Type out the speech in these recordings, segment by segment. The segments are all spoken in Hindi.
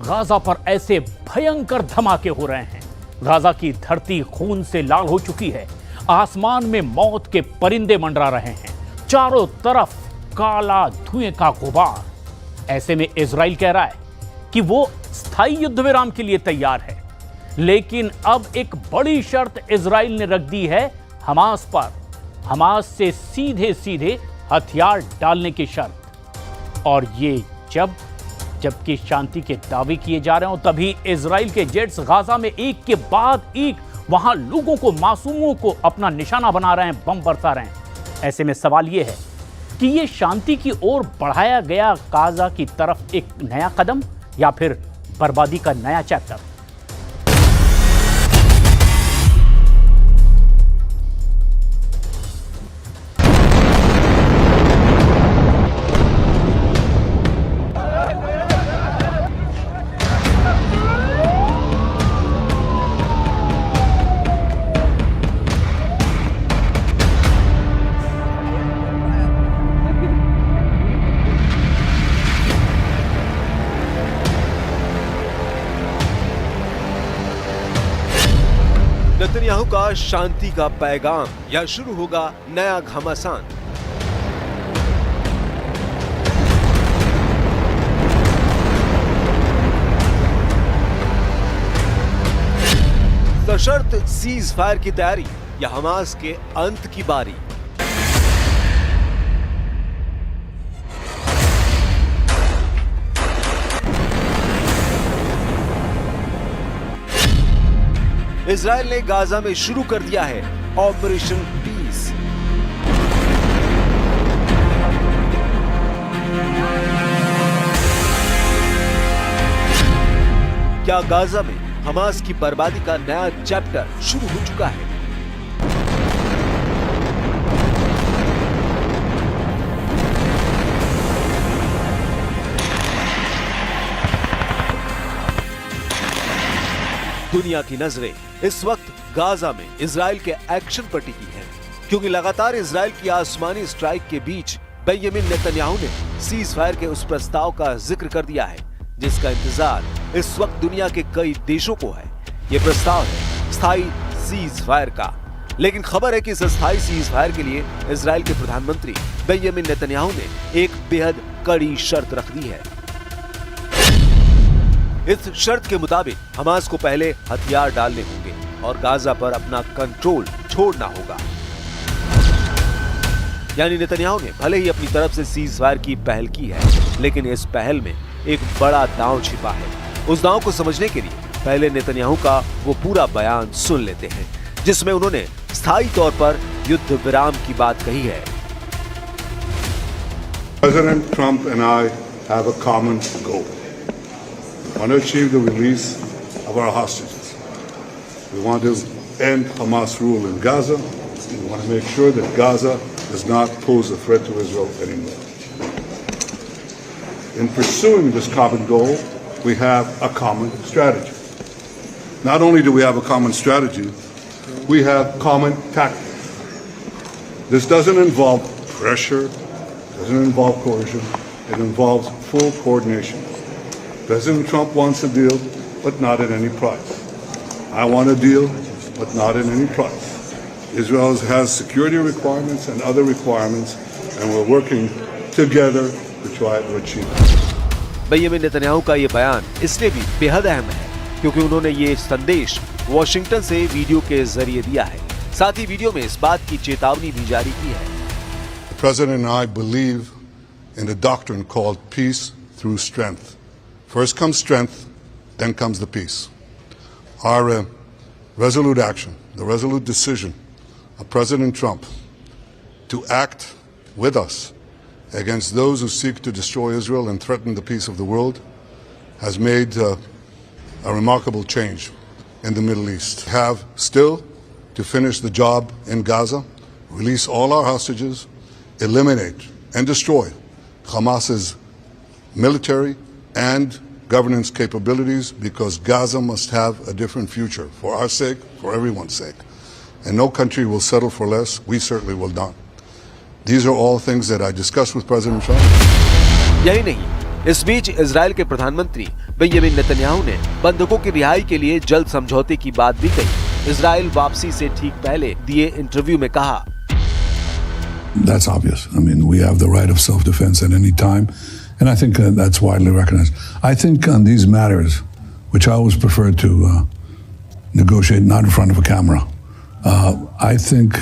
गाजा पर ऐसे भयंकर धमाके हो रहे हैं। गाजा की धरती खून से लाल हो चुकी है। आसमान में मौत के परिंदे मंडरा रहे हैं। चारों तरफ काला धुएं का गुबार। ऐसे में इजराइल कह रहा है कि वो स्थायी युद्ध विराम के लिए तैयार है, लेकिन अब एक बड़ी शर्त इजराइल ने रख दी है हमास पर। हमास से सीधे सीधे हथियार डालने की शर्त। और ये जबकि शांति के दावे किए जा रहे हो, तभी इजराइल के जेट्स गाजा में एक के बाद एक वहां लोगों को, मासूमों को अपना निशाना बना रहे हैं, बम बरसा रहे हैं। ऐसे में सवाल यह है कि यह शांति की ओर बढ़ाया गया गाजा की तरफ एक नया कदम या फिर बर्बादी का नया चैप्टर। नेतन्याहू का शांति का पैगाम या शुरू होगा नया घमासान। सशर्त सीज फायर की तैयारी या हमास के अंत की बारी। इजराइल ने गाजा में शुरू कर दिया है ऑपरेशन पीस। क्या गाजा में हमास की बर्बादी का नया चैप्टर शुरू हो चुका है? दुनिया की नजरें इस वक्त गाजा में इजराइल के एक्शन पर टिकी हैं, क्योंकि लगातार इजराइल की आसमानी स्ट्राइक के बीच बेंजामिन नेतन्याहू ने सीज फायर के उस प्रस्ताव का जिक्र कर दिया है जिसका इंतजार इस वक्त दुनिया के कई देशों को है। यह प्रस्ताव है स्थायी सीज फायर का। लेकिन खबर है कि इस स्थायी सीज फायर के लिए इजराइल के प्रधानमंत्री बेंजामिन नेतन्याहू ने एक बेहद कड़ी शर्त रख दी है। इस शर्त के मुताबिक हमास को पहले हथियार डालने होंगे और गाजा पर अपना कंट्रोल छोड़ना होगा। यानी नेतन्याहू ने भले ही अपनी तरफ से सीज फायर की पहल की है, लेकिन इस पहल में एक बड़ा दांव छिपा है। उस दांव को समझने के लिए पहले नेतन्याहू का वो पूरा बयान सुन लेते हैं जिसमें उन्होंने स्थायी तौर पर युद्ध विराम की बात कही है। President Trump and I have a common goal. We want to achieve the release of our hostages. We want to end Hamas rule in Gaza. We want to make sure that Gaza does not pose a threat to Israel anymore. In pursuing this common goal, we have a common strategy. Not only do we have a common strategy, we have common tactics. This doesn't involve pressure, doesn't involve coercion, it involves full coordination. President Trump wants a deal, but not at any price. I want a deal, but not at any price. Israel has security requirements and other requirements, and we're working together to try to achieve it. Benjamin Netanyahu का ये बयान इसलिए भी बेहद अहम है क्योंकि उन्होंने ये संदेश वॉशिंगटन से वीडियो के जरिए दिया है। साथ ही वीडियो में इस बात की चेतावनी भी जारी की है। The President and I believe in a doctrine called peace through strength. First comes strength, then comes the peace. Our resolute action, the resolute decision of President Trump to act with us against those who seek to destroy Israel and threaten the peace of the world has made a remarkable change in the Middle East. We have still to finish the job in Gaza, release all our hostages, eliminate and destroy Hamas's military and governance capabilities, because Gaza must have a different future for our sake, for everyone's sake. And no country will settle for less. We certainly will not. These are all things that I discussed with President Trump. यही नहीं, इस बीच इजराइल के प्रधानमंत्री बेंजामिन नेतन्याहू ने बंधकों की रिहाई के लिए जल्द समझौते की बात भी कही। इजराइल वापसी से ठीक पहले दिए इंटरव्यू में कहा, That's obvious. I mean, we have the right of self-defense at any time, and I think that's widely recognized. I think on these matters, which I always prefer to negotiate not in front of a camera, I think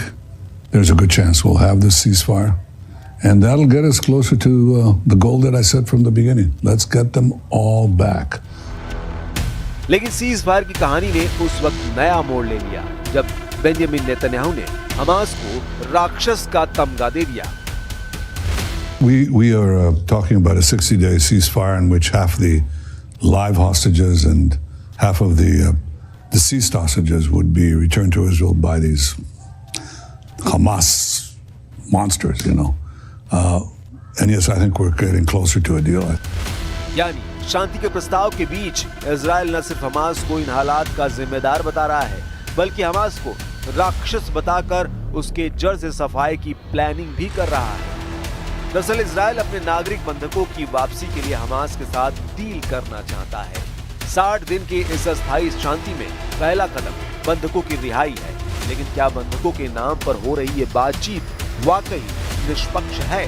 there's a good chance we'll have this ceasefire, and that'll get us closer to the goal that I set from the beginning. Let's get them all back. लेकिन सीज फायर की कहानी ने उस वक्त नया मोड़ ले लिया जब बेंजामिन नेतन्याहू ने हमास को राक्षस का तमगा दे दिया। We are talking about a 60-day ceasefire in which half the live hostages and half of the deceased hostages would be returned to Israel by these Hamas monsters, you know. And yes, I think we're getting closer to a deal. यानी शांति के प्रस्ताव के बीच इजराइल न सिर्फ हमास को इन हालात का जिम्मेदार बता रहा है, बल्कि हमास को राक्षस बताकर उसके जड़ से सफाई की प्लानिंग भी कर रहा है। दरअसल इजराइल अपने नागरिक बंधकों की वापसी के लिए हमास के साथ डील करना चाहता है। 60 दिन की इस अस्थायी शांति में पहला कदम बंधकों की रिहाई है, लेकिन क्या बंधकों के नाम पर हो रही ये बातचीत वाकई निष्पक्ष है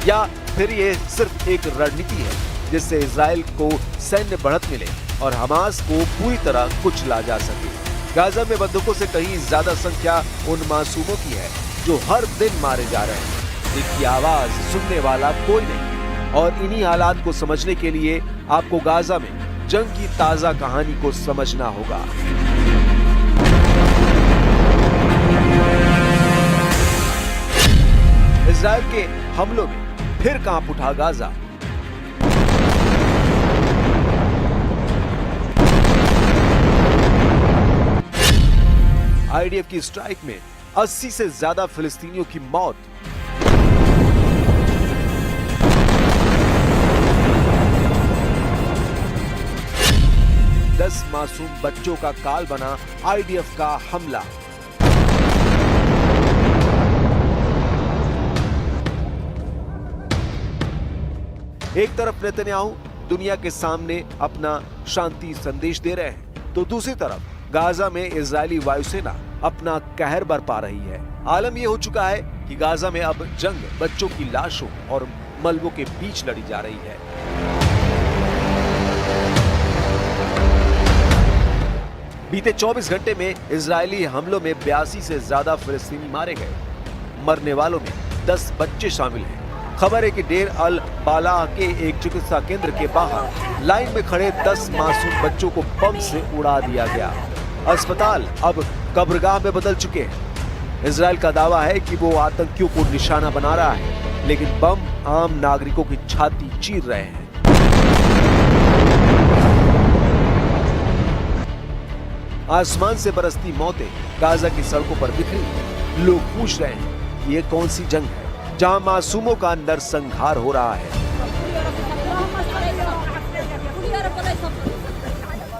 या फिर ये सिर्फ एक रणनीति है जिससे इजराइल को सैन्य बढ़त मिले और हमास को पूरी तरह कुचला जा सके। गाजा में बंधकों से कहीं ज्यादा संख्या उन मासूमों की है जो हर दिन मारे जा रहे हैं, जिनकी आवाज सुनने वाला कोई नहीं। और इन्हीं हालात को समझने के लिए आपको गाजा में जंग की ताजा कहानी को समझना होगा। इजराइल के हमलों में फिर कांप उठा गाजा। आईडीएफ की स्ट्राइक में 80 से ज्यादा फिलिस्तीनियों की मौत। दस मासूम बच्चों का काल बना आईडीएफ का हमला। एक तरफ नेतन्याहू दुनिया के सामने अपना शांति संदेश दे रहे हैं, तो दूसरी तरफ गाजा में इजरायली वायुसेना अपना कहर बरपा रही है। आलम यह हो चुका है कि गाजा में अब जंग बच्चों की लाशों और मलबों के बीच लड़ी जा रही है। बीते 24 घंटे में इजरायली हमलों में 82 से ज्यादा फिलिस्तीनी मारे गए। मरने वालों में 10 बच्चे शामिल हैं। खबर है कि डेर अल बालाह के एक चिकित्सा केंद्र के बाहर लाइन में खड़े 10 मासूम बच्चों को बम से उड़ा दिया गया। अस्पताल अब कब्रगाह में बदल चुके हैं। इजराइल का दावा है कि वो आतंकियों को निशाना बना रहा है, लेकिन बम आम नागरिकों की छाती चीर रहे हैं। आसमान से बरसती मौतें गाजा की सड़कों पर बिखरी। लोग पूछ रहे हैं कि ये कौन सी जंग है जहां मासूमों का नरसंहार हो रहा है।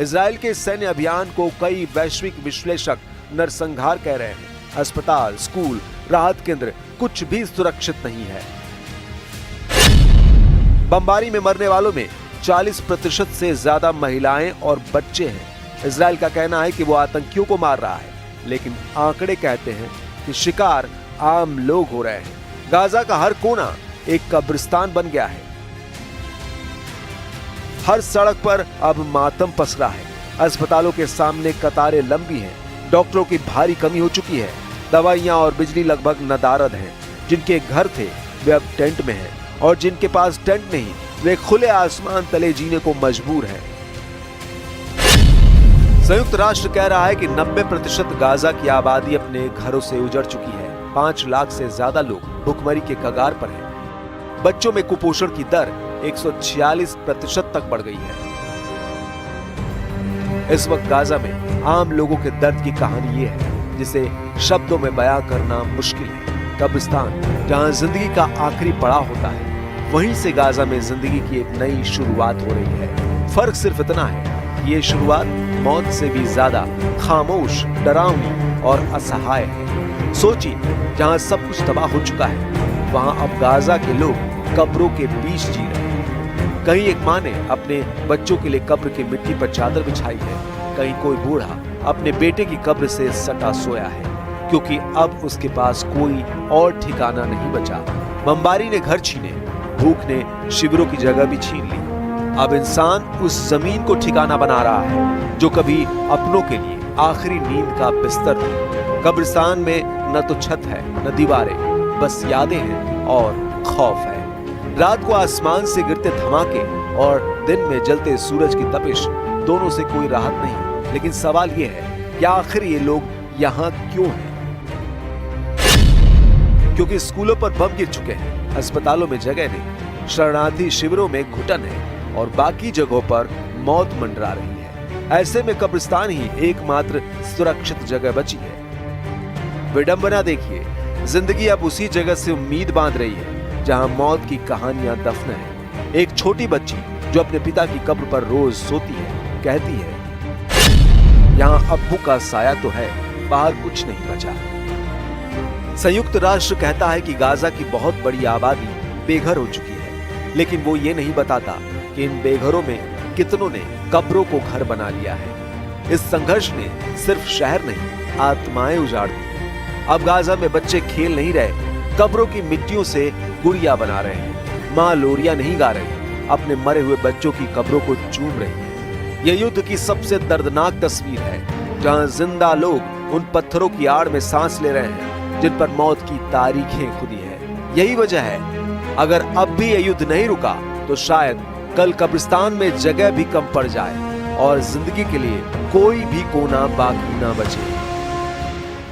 इजराइल के सैन्य अभियान को कई वैश्विक विश्लेषक नरसंहार कह रहे हैं। अस्पताल, स्कूल, राहत केंद्र कुछ भी सुरक्षित नहीं है। बमबारी में मरने वालों में 40% से ज्यादा महिलाएं और बच्चे हैं। इजराइल का कहना है कि वो आतंकियों को मार रहा है, लेकिन आंकड़े कहते हैं कि शिकार आम लोग हो रहे हैं। गाजा का हर कोना एक कब्रिस्तान बन गया है। हर सड़क पर अब मातम पसरा है। अस्पतालों के सामने कतारें लंबी हैं। डॉक्टरों की भारी कमी हो चुकी है। दवाइयां और बिजली लगभग नदारद हैं। जिनके घर थे वे अब टेंट में हैं, और जिनके पास टेंट नहीं वे खुले आसमान तले जीने को मजबूर हैं। संयुक्त राष्ट्र कह रहा है कि 90% गाजा की आबादी अपने घरों से उजड़ चुकी है। 5 लाख से ज्यादा लोग भुखमरी के कगार पर हैं। बच्चों में कुपोषण की दर 146% तक बढ़ गई है। इस वक्त गाजा में आम लोगों के दर्द की कहानी ये है जिसे शब्दों में बयां करना मुश्किल है। कब्रिस्तान जहां जिंदगी का आखिरी पड़ाव होता है, वहीं से गाजा में जिंदगी की एक नई शुरुआत हो रही है। फर्क सिर्फ इतना है कि ये शुरुआत मौत से भी ज्यादा खामोश, डरावनी और असहाय है। सोचिए, जहां सब कुछ तबाह हो चुका है, वहां अब गाजा के लोग कब्रों के बीच जी रहे हैं। कहीं एक माँ ने अपने बच्चों के लिए कब्र की मिट्टी पर चादर बिछाई है, कहीं कोई बूढ़ा अपने बेटे की कब्र से सटा सोया है, क्योंकि अब उसके पास कोई और ठिकाना नहीं बचा। बमबारी ने घर छीने, भूख ने शिविरों की जगह भी छीन ली। अब इंसान उस जमीन को ठिकाना बना रहा है जो कभी अपनों के लिए आखिरी नींद का बिस्तर थी। कब्रिस्तान में न तो छत है न दीवारें, बस यादें हैं और खौफ है। रात को आसमान से गिरते धमाके और दिन में जलते सूरज की तपिश, दोनों से कोई राहत नहीं। लेकिन सवाल यह है कि आखिर ये लोग यहाँ क्यों हैं? क्योंकि स्कूलों पर बम गिर चुके हैं, अस्पतालों में जगह नहीं, शरणार्थी शिविरों में घुटन है और बाकी जगहों पर मौत मंडरा रही है। ऐसे में कब्रिस्तान ही एकमात्र सुरक्षित जगह बची है। विडंबना देखिए, जिंदगी अब उसी जगह से उम्मीद बांध रही है जहां मौत की कहानियां दफन है। एक छोटी बच्ची जो अपने पिता की कब्र पर रोज सोती है, कहती है, यहाँ अब्बू का साया तो है, बाहर कुछ नहीं बचा। संयुक्त राष्ट्र कहता है कि गाजा की बहुत बड़ी आबादी बेघर हो चुकी है, लेकिन वो ये नहीं बताता कि इन बेघरों में कितनों ने कब्रों को घर बना लिया है। इस संघर्ष ने सिर्फ शहर नहीं, आत्माएं उजाड़ दी। अब गाजा में बच्चे खेल नहीं रहे, कब्रों की मिट्टियों से गुड़िया बना रहे हैं। माँ लोरिया नहीं गा रही, अपने मरे हुए बच्चों की कब्रों को चूम रही है। यह युद्ध की सबसे दर्दनाक तस्वीर है, जहां जिंदा लोग उन पत्थरों की आड़ में सांस ले रहे हैं जिन पर मौत की तारीखें खुदी है। यही वजह है, अगर अब भी यह युद्ध नहीं रुका तो शायद कल कब्रिस्तान में जगह भी कम पड़ जाए और जिंदगी के लिए कोई भी कोना बाकी ना बचे।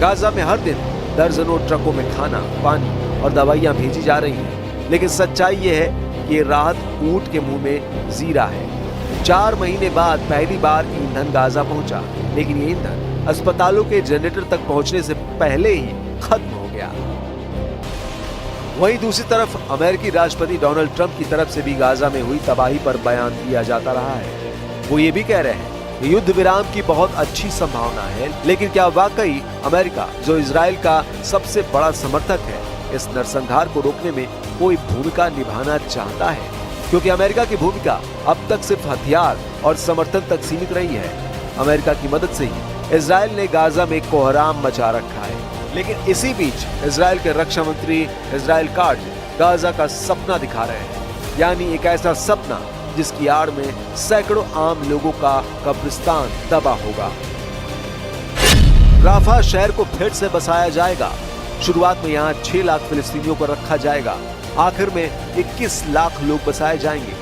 गाजा में हर दिन दर्जनों ट्रकों में खाना, पानी और दवाइयां भेजी जा रही हैं, लेकिन सच्चाई ये है कि राहत ऊंट के मुंह में जीरा है। 4 महीने बाद पहली बार ईंधन गाजा पहुंचा, लेकिन ये ईंधन अस्पतालों के जनरेटर तक पहुंचने से पहले ही खत्म हो गया। वहीं दूसरी तरफ अमेरिकी राष्ट्रपति डोनाल्ड ट्रंप की तरफ से भी गाजा में हुई तबाही पर बयान दिया जाता रहा है। वो ये भी कह रहे हैं कि युद्ध विराम की बहुत अच्छी संभावना है, लेकिन क्या वाकई अमेरिका, जो इजराइल का सबसे बड़ा समर्थक है, इस नरसंहार को रोकने में कोई भूमिका निभाना चाहता है? क्योंकि अमेरिका की भूमिका अब तक सिर्फ हथियार और समर्थन तक सीमित रही है। अमेरिका की मदद से ही इजराइल ने गाजा में कोहराम मचा रखा है। लेकिन इसी बीच इजराइल के रक्षा मंत्री इजराइल काट्ज गाजा का सपना दिखा रहे हैं, यानी एक ऐसा सपना जिसकी आड़ में सैकड़ों आम लोगों का कब्रिस्तान दबा होगा। राफा शहर को फिर से बसाया जाएगा। शुरुआत में यहाँ 6 लाख फिलिस्तीनियों को रखा जाएगा, आखिर में 21 लाख लोग बसाए जाएंगे।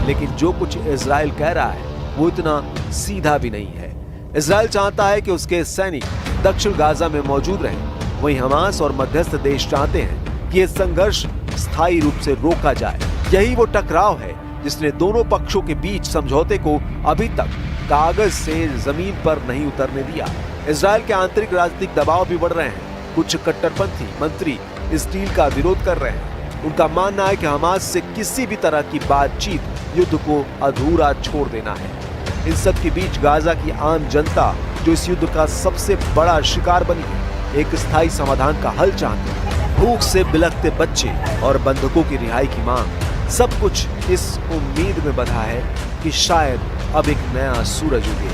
लेकिन जो कुछ इजराइल कह रहा है वो इतना सीधा भी नहीं है। इजराइल चाहता है कि उसके सैनिक दक्षिण गाजा में मौजूद रहें। वहीं हमास और मध्यस्थ देश चाहते हैं कि यह संघर्ष स्थायी रूप से रोका जाए। यही वो टकराव है जिसने दोनों पक्षों के बीच समझौते को अभी तक कागज से जमीन पर नहीं उतरने दिया। इजराइल के आंतरिक राजनीतिक दबाव भी बढ़ रहे हैं। कुछ कट्टरपंथी मंत्री इस डील का विरोध कर रहे हैं। उनका मानना है कि हमास से किसी भी तरह की बातचीत युद्ध को अधूरा छोड़ देना है। इन सब के बीच गाजा की आम जनता, जो इस युद्ध का सबसे बड़ा शिकार बनी है, एक स्थायी समाधान का हल चाहती है। भूख से बिलखते बच्चे और बंधकों की रिहाई की मांग, सब कुछ इस उम्मीद में बंधा है कि शायद अब एक नया सूरज उगे।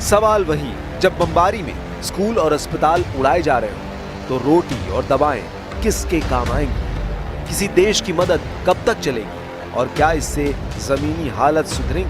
सवाल वही, जब बमबारी में स्कूल और अस्पताल उड़ाए जा रहे हो तो रोटी और दवाएं किसके काम आएंगी? किसी देश की मदद कब तक चलेगी? और क्या इससे जमीनी हालत सुधरेगी?